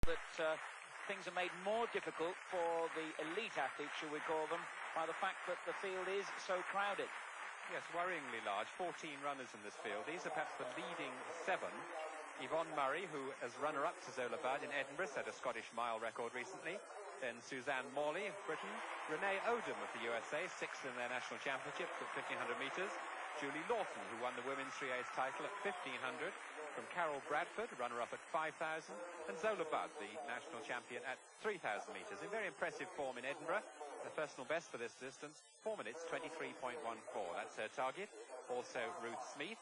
that things are made more difficult for the elite athletes, shall we call them, by the fact that the field is so crowded. Yes, worryingly large. 14 runners in this field. These are perhaps the leading 7. Yvonne Murray, who, as runner-up to Zola Budd in Edinburgh, set a Scottish mile record recently. Then Suzanne Morley of Britain. Renee Odom of the USA, 6th in their national championship at 1,500 metres. Julie Lawson, who won the women's 3A's title at 1,500. From Carol Bradford, runner-up at 5,000. And Zola Budd, the national champion at 3,000 metres. In very impressive form in Edinburgh. The personal best for this distance, 4 minutes, 23.14. That's her target. Also Ruth Smith.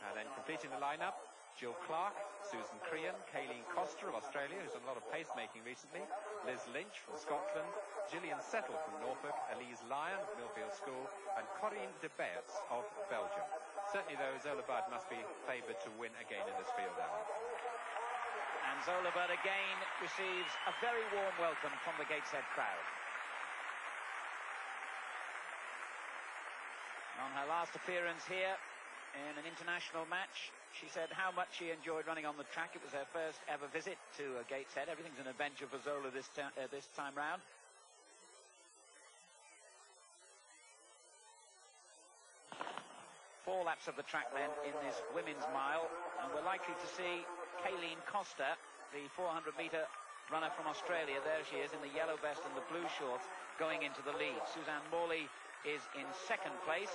And then completing the lineup, Jill Clark, Susan Crean, Kayleen Coster of Australia, who's done a lot of pacemaking recently, Liz Lynch from Scotland, Gillian Settle from Norfolk, Elise Lyon of Millfield School, and Corinne de Beerts of Belgium. Certainly, though, Zola Budd must be favoured to win again in this field now. And Zola Budd again receives a very warm welcome from the Gateshead crowd. On her last appearance here in an international match, she said how much she enjoyed running on the track. It was her first ever visit to Gateshead. Everything's an adventure for Zola this time round. Four laps of the track then in this women's mile, and we're likely to see Kayleen Coster, the 400-metre runner from Australia. There she is in the yellow vest and the blue shorts, going into the lead. Suzanne Morley is in second place,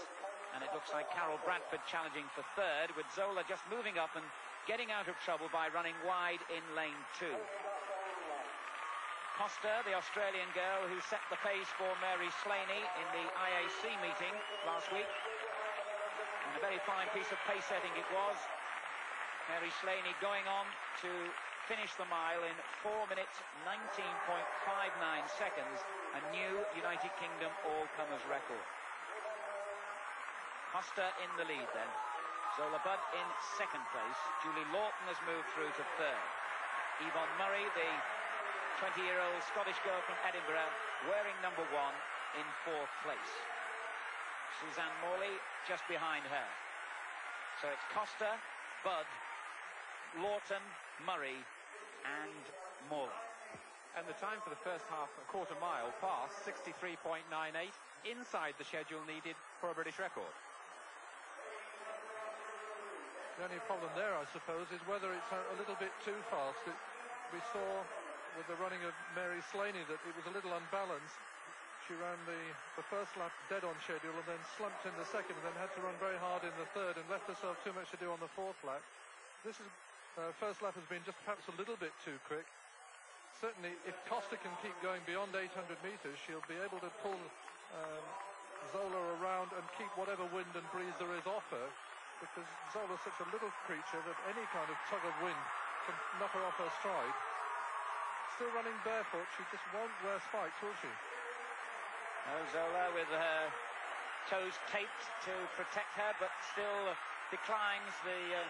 and it looks like Carol Bradford challenging for third, with Zola just moving up and getting out of trouble by running wide in lane 2. Coster, the Australian girl who set the pace for Mary Slaney in the IAC meeting last week. And a very fine piece of pace setting it was. Mary Slaney going on to finish the mile in 4 minutes 19.59 seconds, a new United Kingdom all-comers record. Coster in the lead then. Zola Budd in second place. Julie Lawton has moved through to third. Yvonne Murray, the 20-year-old Scottish girl from Edinburgh, wearing number 1 in fourth place. Suzanne Morley just behind her. So it's Coster, Budd, Lawton, Murray and Morley. And the time for the first half, a quarter mile past, 63.98, inside the schedule needed for a British record. The only problem there, I suppose, is whether it's a little bit too fast. We saw with the running of Mary Slaney that it was a little unbalanced. She ran the first lap dead on schedule and then slumped in the second and then had to run very hard in the third and left herself too much to do on the fourth lap. This first lap has been just perhaps a little bit too quick. Certainly, if Coster can keep going beyond 800 metres, she'll be able to pull Zola around and keep whatever wind and breeze there is off her, because Zola's such a little creature that any kind of tug of wind can knock her off her stride. Still running barefoot, she just won't wear spikes, will she? No, Zola with her toes taped to protect her, but still declines the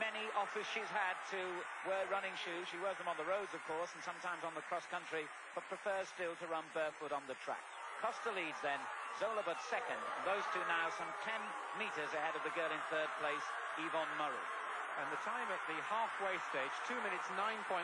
many offers she's had to wear running shoes. She wears them on the roads, of course, and sometimes on the cross-country, but prefers still to run barefoot on the track. Coster leads then, Zola Budd second, and those two now some 10 metres ahead of the girl in third place, Yvonne Murray. And the time at the halfway stage, 2 minutes 9.14,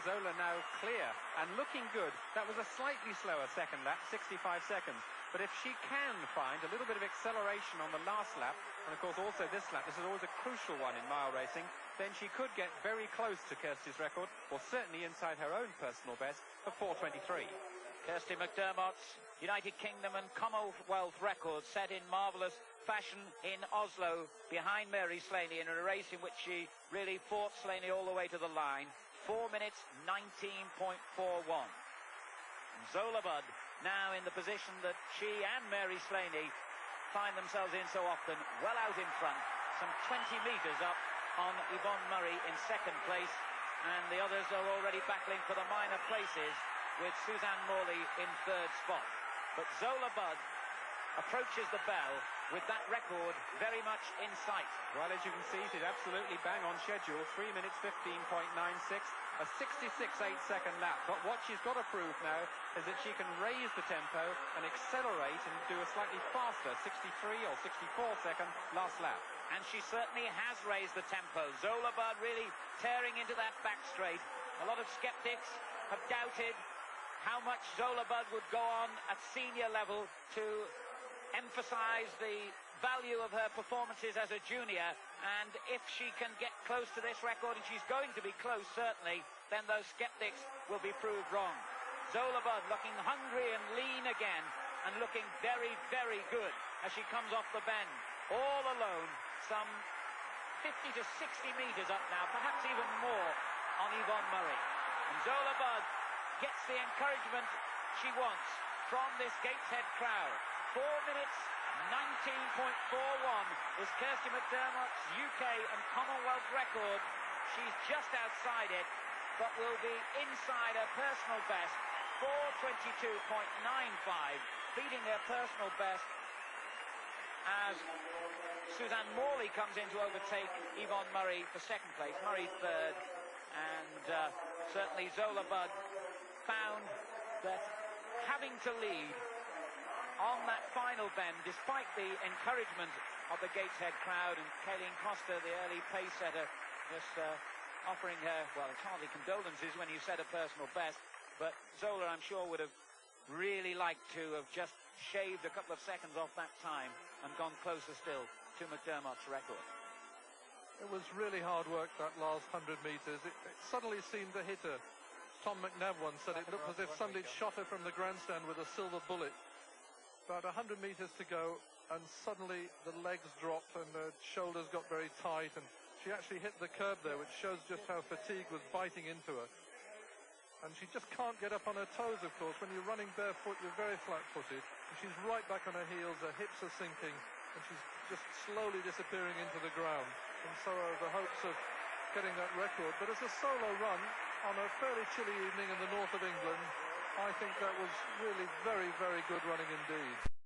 Zola now clear and looking good. That was a slightly slower second lap, 65 seconds. But if she can find a little bit of acceleration on the last lap, and of course also this lap, this is always a crucial one in mile racing, then she could get very close to Kirsty's record, or certainly inside her own personal best of 4:23. Kirsty McDermott's United Kingdom and Commonwealth record set in marvellous fashion in Oslo behind Mary Slaney in a race in which she really fought Slaney all the way to the line. 4 minutes 19.41. Zola Budd now in the position that she and Mary Slaney find themselves in so often, well out in front, some 20 metres up on Yvonne Murray in second place, and the others are already battling for the minor places with Suzanne Morley in third spot. But Zola Budd approaches the bell with that record very much in sight. Well, as you can see, she's absolutely bang on schedule. 3 minutes 15.96, a 66.8-second lap. But what she's got to prove now is that she can raise the tempo and accelerate and do a slightly faster 63 or 64-second last lap. And she certainly has raised the tempo. Zola Budd really tearing into that back straight A lot of skeptics have doubted how much Zola Budd would go on at senior level to emphasize the value of her performances as a junior, and if she can get close to this record, and she's going to be close certainly, then those skeptics will be proved wrong. Zola Budd looking hungry and lean again, and looking very, very good as she comes off the bend, all alone, some 50 to 60 meters up now, perhaps even more, on Yvonne Murray. And Zola Budd gets the encouragement she wants from this Gateshead crowd. 4 minutes 19.41 is Kirsty McDermott's UK and Commonwealth record. She's just outside it, but will be inside her personal best, 4:22.95, beating their personal best as Suzanne Morley comes in to overtake Yvonne Murray for second place, Murray third, and certainly Zola Budd found that having to lead on that final bend, despite the encouragement of the Gateshead crowd, and Kayleen Costa, the early pace setter, just offering her, well, it's hardly condolences when you set a personal best, but Zola, I'm sure, would have really liked to have just shaved a couple of seconds off that time and gone closer still to McDermott's record. It was really hard work, that last 100 meters. It suddenly seemed to hit her. Tom McNabb once said it looked as if somebody shot her from the grandstand with a silver bullet. About 100 meters to go, and suddenly the legs dropped and the shoulders got very tight, and she actually hit the curb there, which shows just how fatigue was biting into her. And she just can't get up on her toes, of course. When you're running barefoot, you're very flat-footed. And she's right back on her heels, her hips are sinking, and she's just slowly disappearing into the ground. And so are the hopes of getting that record. But as a solo run on a fairly chilly evening in the north of England, I think that was really very, very good running indeed.